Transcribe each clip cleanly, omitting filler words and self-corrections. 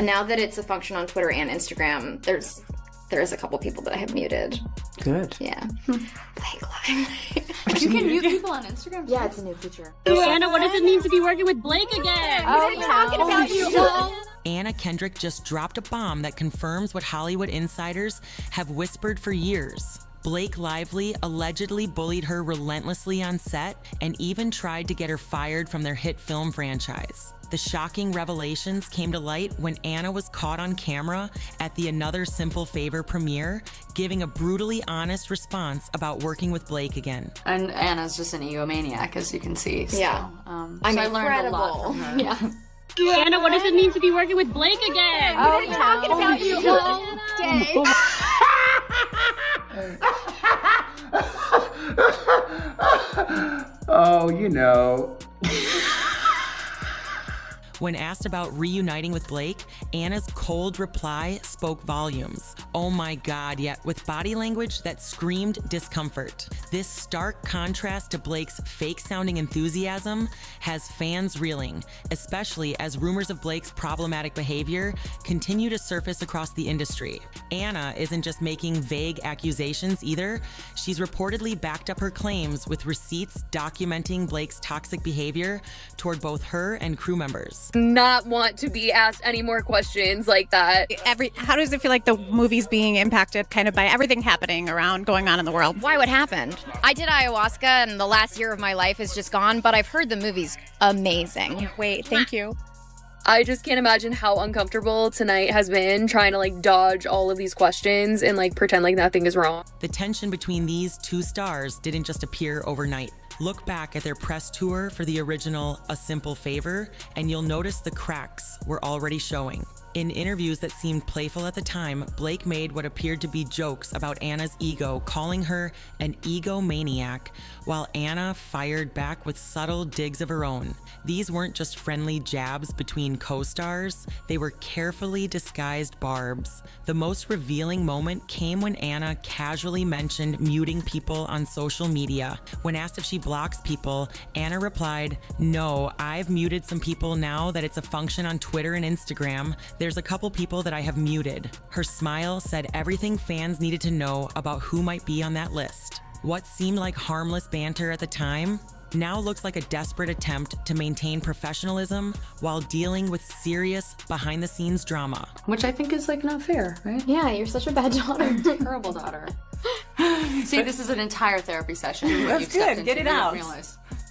Now that it's a function on Twitter and Instagram, there's a couple people that I have muted. Good. Yeah. Blake Lively. You can mute people on Instagram too? Yeah, it's a new feature. Anna, what does it mean to be working with Blake again? Oh, We're talking about you. Anna Kendrick just dropped a bomb that confirms what Hollywood insiders have whispered for years. Blake Lively allegedly bullied her relentlessly on set and even tried to get her fired from their hit film franchise. The shocking revelations came to light when Anna was caught on camera at the Another Simple Favor premiere, giving a brutally honest response about working with Blake again. And Anna's just an egomaniac, as you can see. So, Yeah. I'm I'm I learned a lot from her. Yeah. Anna, what does it mean to be working with Blake again? Oh, we're talking about you all day. Oh, you know. When asked about reuniting with Blake, Anna's cold reply spoke volumes. Oh my God, yet with body language that screamed discomfort. This stark contrast to Blake's fake-sounding enthusiasm has fans reeling, especially as rumors of Blake's problematic behavior continue to surface across the industry. Anna isn't just making vague accusations either. She's reportedly backed up her claims with receipts documenting Blake's toxic behavior toward both her and crew members. Not want to be asked any more questions like that. How does it feel like the movie's being impacted kind of by everything happening around going on in the world? Why, what happened? I did ayahuasca and the last year of my life is just gone, but I've heard the movie's amazing. Wait, thank you. I just can't imagine how uncomfortable tonight has been trying to like dodge all of these questions and like pretend like nothing is wrong. The tension between these two stars didn't just appear overnight. Look back at their press tour for the original A Simple Favor, and you'll notice the cracks were already showing. In interviews that seemed playful at the time, Blake made what appeared to be jokes about Anna's ego, calling her an egomaniac, while Anna fired back with subtle digs of her own. These weren't just friendly jabs between co-stars, they were carefully disguised barbs. The most revealing moment came when Anna casually mentioned muting people on social media. When asked if she blocks people, Anna replied, "No, I've muted some people now that it's a function on Twitter and Instagram. There's a couple people that I have muted." Her smile said everything fans needed to know about who might be on that list. What seemed like harmless banter at the time now looks like a desperate attempt to maintain professionalism while dealing with serious behind-the-scenes drama. Which I think is like not fair, right? Yeah, you're such a bad daughter. Terrible daughter. See, this is an entire therapy session. That's good. Get it out.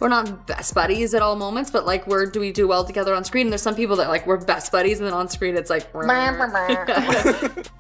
We're not best buddies at all moments, but like do we do well together on screen? And there's some people that like we're best buddies, and then on screen it's like.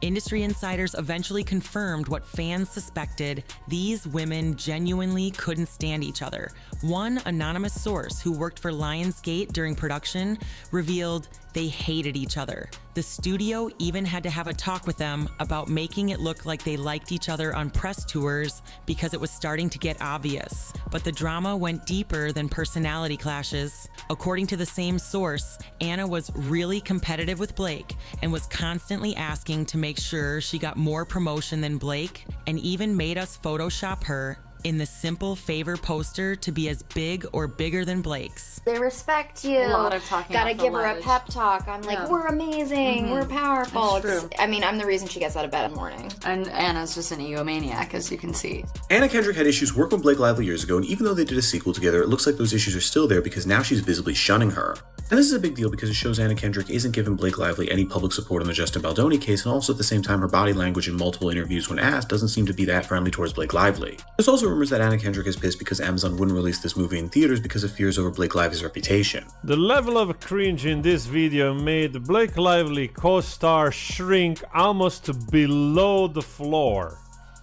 Industry insiders eventually confirmed what fans suspected: these women genuinely couldn't stand each other. One anonymous source who worked for Lionsgate during production revealed they hated each other. The studio even had to have a talk with them about making it look like they liked each other on press tours because it was starting to get obvious. But the drama went deeper than personality clashes. According to the same source, Anna was really competitive with Blake and was constantly asking to make sure she got more promotion than Blake, and even made us Photoshop her in the Simple Favor poster to be as big or bigger than Blake's. They respect you. A lot of talking. Gotta give her a pep talk. I'm like, we're amazing. We're powerful. That's true. I mean, I'm the reason she gets out of bed in the morning. And Anna's just an egomaniac, as you can see. Anna Kendrick had issues working with Blake Lively years ago, and even though they did a sequel together, it looks like those issues are still there because now she's visibly shunning her. And this is a big deal because it shows Anna Kendrick isn't giving Blake Lively any public support on the Justin Baldoni case, and also at the same time her body language in multiple interviews when asked doesn't seem to be that friendly towards Blake Lively. There's also rumors that Anna Kendrick is pissed because Amazon wouldn't release this movie in theaters because of fears over Blake Lively's reputation. The level of cringe in this video made Blake Lively co-star shrink almost to below the floor.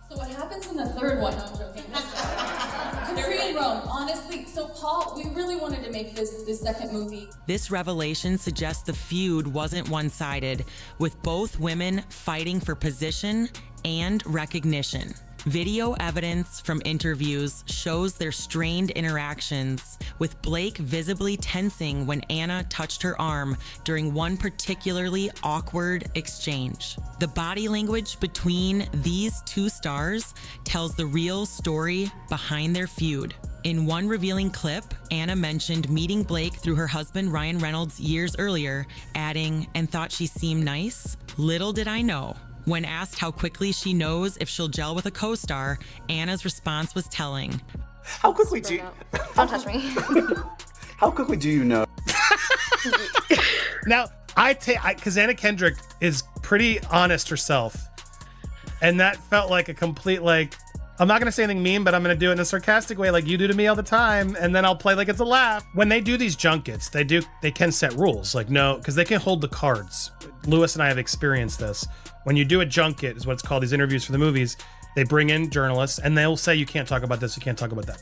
So what happens in the third one? No, I'm joking. Country in Rome, honestly. So Paul, we really wanted to make this second movie. This revelation suggests the feud wasn't one-sided, with both women fighting for position and recognition. Video evidence from interviews shows their strained interactions, with Blake visibly tensing when Anna touched her arm during one particularly awkward exchange. The body language between these two stars tells the real story behind their feud. In one revealing clip, Anna mentioned meeting Blake through her husband Ryan Reynolds years earlier, adding, "and thought she seemed nice? Little did I know." When asked how quickly she knows if she'll gel with a co-star, Anna's response was telling. How quickly do you... Don't touch me. How quickly do you know? Now, because Anna Kendrick is pretty honest herself. And that felt like a complete, like, I'm not going to say anything mean, but I'm going to do it in a sarcastic way like you do to me all the time. And then I'll play like it's a laugh. When they do these junkets, they can set rules. Like, no, because they can hold the cards. Lewis and I have experienced this. When you do a junket, is what it's called, these interviews for the movies, they bring in journalists and they'll say, you can't talk about this, you can't talk about that.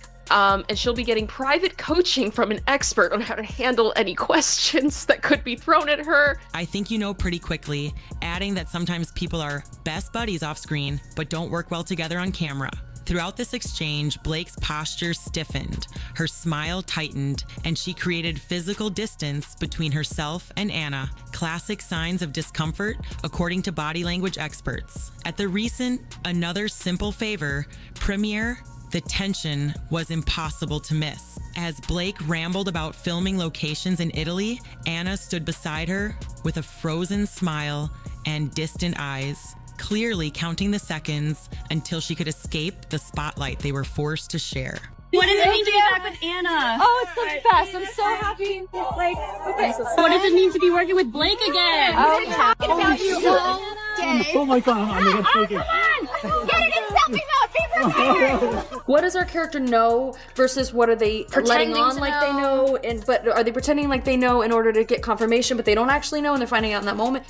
And she'll be getting private coaching from an expert on how to handle any questions that could be thrown at her. I think you know pretty quickly, adding that sometimes people are best buddies off screen, but don't work well together on camera. Throughout this exchange, Blake's posture stiffened, her smile tightened, and she created physical distance between herself and Anna, classic signs of discomfort, according to body language experts. At the recent Another Simple Favor premiere, the tension was impossible to miss. As Blake rambled about filming locations in Italy, Anna stood beside her with a frozen smile and distant eyes, clearly counting the seconds until she could escape the spotlight they were forced to share. What does it mean to be back with Anna? Oh, it's so fast. I'm so happy. Like, okay. What does it mean to be working with Blake again? Oh, talking about you all day. Oh my god, I'm gonna take it. Come on! Get it in selfie mode! Be prepared! What does our character know versus what are they letting on like they know? But are they pretending like they know in order to get confirmation, but they don't actually know and they're finding out in that moment?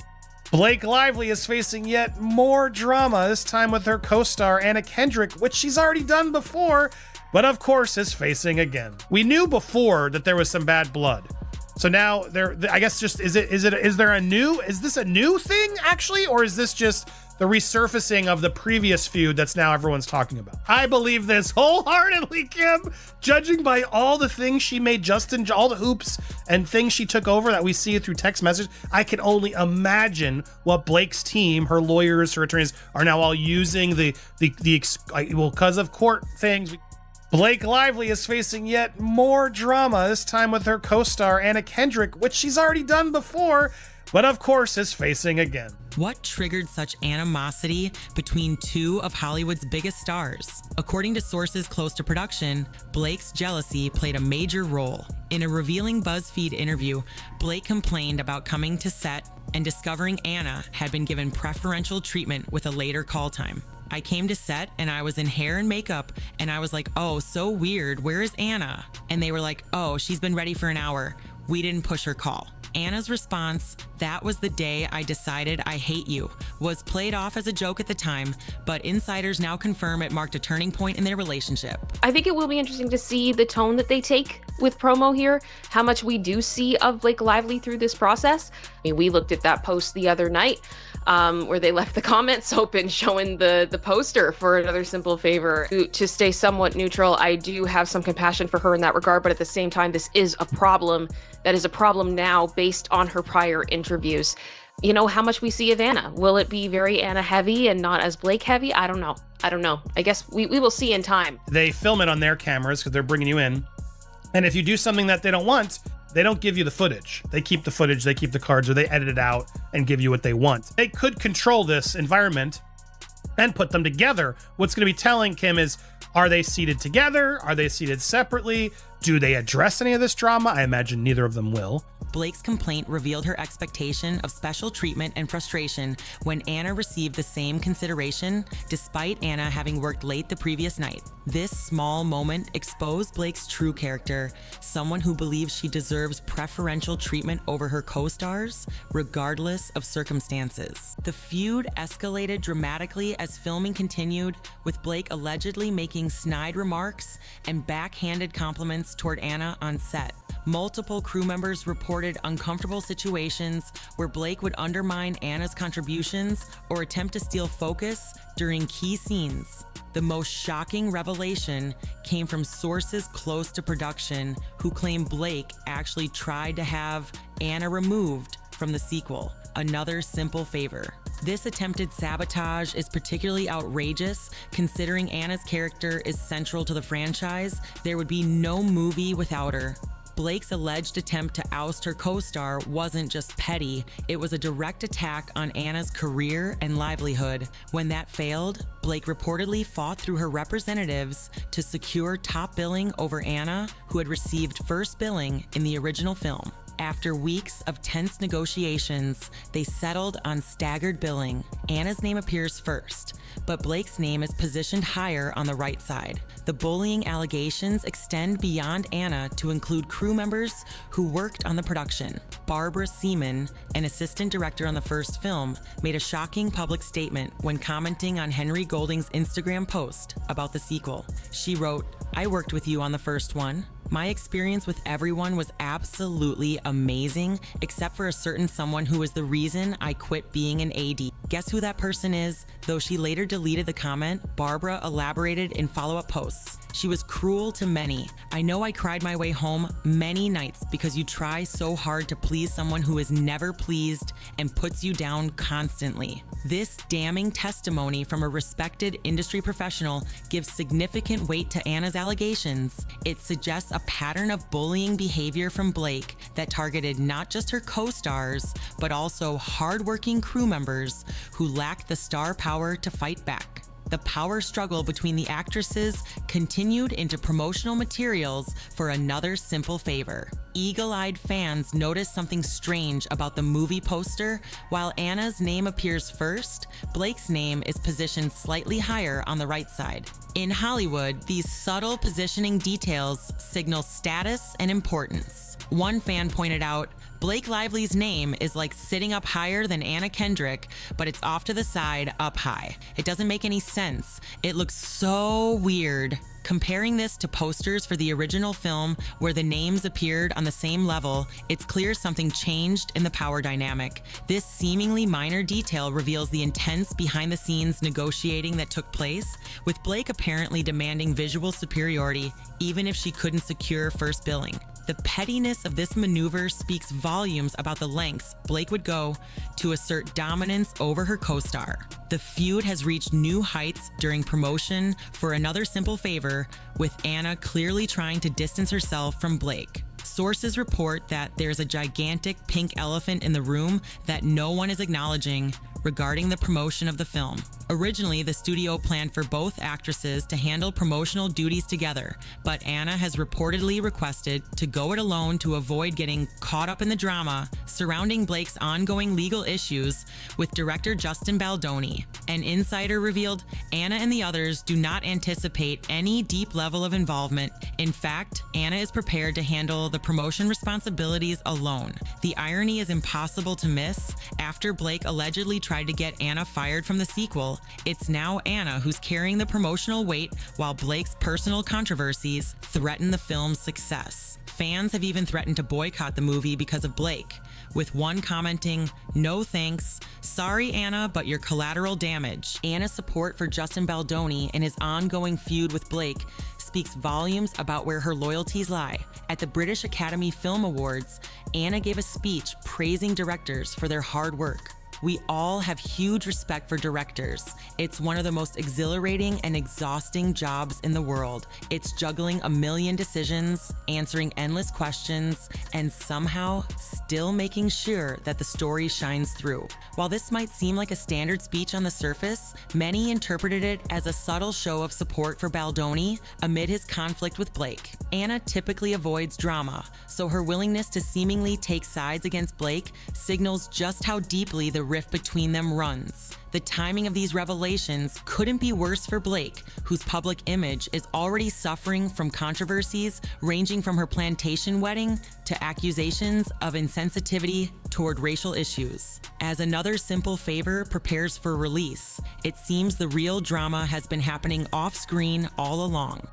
Blake Lively is facing yet more drama, this time with her co-star Anna Kendrick, which she's already done before, but of course is facing again. We knew before that there was some bad blood. So now I guess just is this a new thing actually, or is this just the resurfacing of the previous feud that's now everyone's talking about? I believe this wholeheartedly, Kim, judging by all the things she made Justin, all the hoops and things she took over that we see through text message. I can only imagine what Blake's team, her lawyers, her attorneys are now all using because of court things. Blake Lively is facing yet more drama, this time with her co-star Anna Kendrick, which she's already done before, but of course is facing again. What triggered such animosity between two of Hollywood's biggest stars? According to sources close to production, Blake's jealousy played a major role. In a revealing BuzzFeed interview, Blake complained about coming to set and discovering Anna had been given preferential treatment with a later call time. I came to set and I was in hair and makeup and I was like, oh, so weird, where is Anna? And they were like, oh, she's been ready for an hour. We didn't push her call. Anna's response, "That was the day I decided I hate you," was played off as a joke at the time, but insiders now confirm it marked a turning point in their relationship. I think it will be interesting to see the tone that they take with promo here, how much we do see of Blake Lively through this process. I mean, we looked at that post the other night where they left the comments open showing the poster for Another Simple Favor. To stay somewhat neutral, I do have some compassion for her in that regard, but at the same time, this is a problem that is a problem now based on her prior interviews. You know, how much we see of Anna. Will it be very Anna heavy and not as Blake heavy? I don't know. I guess we will see in time. They film it on their cameras because they're bringing you in. And if you do something that they don't want, they don't give you the footage. They keep the footage, they keep the cards, or they edit it out and give you what they want. They could control this environment and put them together. What's going to be telling, Kim, is are they seated together? Are they seated separately? Do they address any of this drama? I imagine neither of them will. Blake's complaint revealed her expectation of special treatment and frustration when Anna received the same consideration, despite Anna having worked late the previous night. This small moment exposed Blake's true character, someone who believes she deserves preferential treatment over her co-stars, regardless of circumstances. The feud escalated dramatically as filming continued, with Blake allegedly making snide remarks and backhanded compliments toward Anna on set. Multiple crew members reported uncomfortable situations where Blake would undermine Anna's contributions or attempt to steal focus during key scenes. The most shocking revelation came from sources close to production who claim Blake actually tried to have Anna removed from the sequel, Another Simple Favor. This attempted sabotage is particularly outrageous considering Anna's character is central to the franchise. There would be no movie without her. Blake's alleged attempt to oust her co-star wasn't just petty, it was a direct attack on Anna's career and livelihood. When that failed, Blake reportedly fought through her representatives to secure top billing over Anna, who had received first billing in the original film. After weeks of tense negotiations, they settled on staggered billing. Anna's name appears first, but Blake's name is positioned higher on the right side. The bullying allegations extend beyond Anna to include crew members who worked on the production. Barbara Seaman, an assistant director on the first film, made a shocking public statement when commenting on Henry Golding's Instagram post about the sequel. She wrote, "I worked with you on the first one. My experience with everyone was absolutely amazing, except for a certain someone who was the reason I quit being an AD. Guess who that person is?" Though she later deleted the comment, Barbara elaborated in follow-up posts. "She was cruel to many. I know I cried my way home many nights because you try so hard to please someone who is never pleased and puts you down constantly." This damning testimony from a respected industry professional gives significant weight to Anna's allegations. It suggests a pattern of bullying behavior from Blake that targeted not just her co-stars, but also hard-working crew members who lacked the star power to fight back. The power struggle between the actresses continued into promotional materials for Another Simple Favor. Eagle-eyed fans noticed something strange about the movie poster. While Anna's name appears first, Blake's name is positioned slightly higher on the right side. In Hollywood, these subtle positioning details signal status and importance. One fan pointed out, "Blake Lively's name is like sitting up higher than Anna Kendrick, but it's off to the side, up high. It doesn't make any sense. It looks so weird." Comparing this to posters for the original film where the names appeared on the same level, it's clear something changed in the power dynamic. This seemingly minor detail reveals the intense behind-the-scenes negotiating that took place, with Blake apparently demanding visual superiority even if she couldn't secure first billing. The pettiness of this maneuver speaks volumes about the lengths Blake would go to assert dominance over her co-star. The feud has reached new heights during promotion for Another Simple Favor, with Anna clearly trying to distance herself from Blake. Sources report that there's a gigantic pink elephant in the room that no one is acknowledging regarding the promotion of the film. Originally, the studio planned for both actresses to handle promotional duties together, but Anna has reportedly requested to go it alone to avoid getting caught up in the drama surrounding Blake's ongoing legal issues with director Justin Baldoni. An insider revealed Anna and the others do not anticipate any deep level of involvement. In fact, Anna is prepared to handle the promotion responsibilities alone. The irony is impossible to miss. After Blake allegedly tried to get Anna fired from the sequel, it's now Anna who's carrying the promotional weight while Blake's personal controversies threaten the film's success. Fans have even threatened to boycott the movie because of Blake, with one commenting, "No thanks, sorry Anna, but you're collateral damage." Anna's support for Justin Baldoni and his ongoing feud with Blake speaks volumes about where her loyalties lie. At the British Academy Film Awards, Anna gave a speech praising directors for their hard work. We all have huge respect for directors. It's one of the most exhilarating and exhausting jobs in the world. It's juggling a million decisions, answering endless questions, and somehow still making sure that the story shines through. While this might seem like a standard speech on the surface, many interpreted it as a subtle show of support for Baldoni amid his conflict with Blake. Anna typically avoids drama, so her willingness to seemingly take sides against Blake signals just how deeply the rift between them runs. The timing of these revelations couldn't be worse for Blake, whose public image is already suffering from controversies ranging from her plantation wedding to accusations of insensitivity toward racial issues. As Another Simple Favor prepares for release, it seems the real drama has been happening off-screen all along.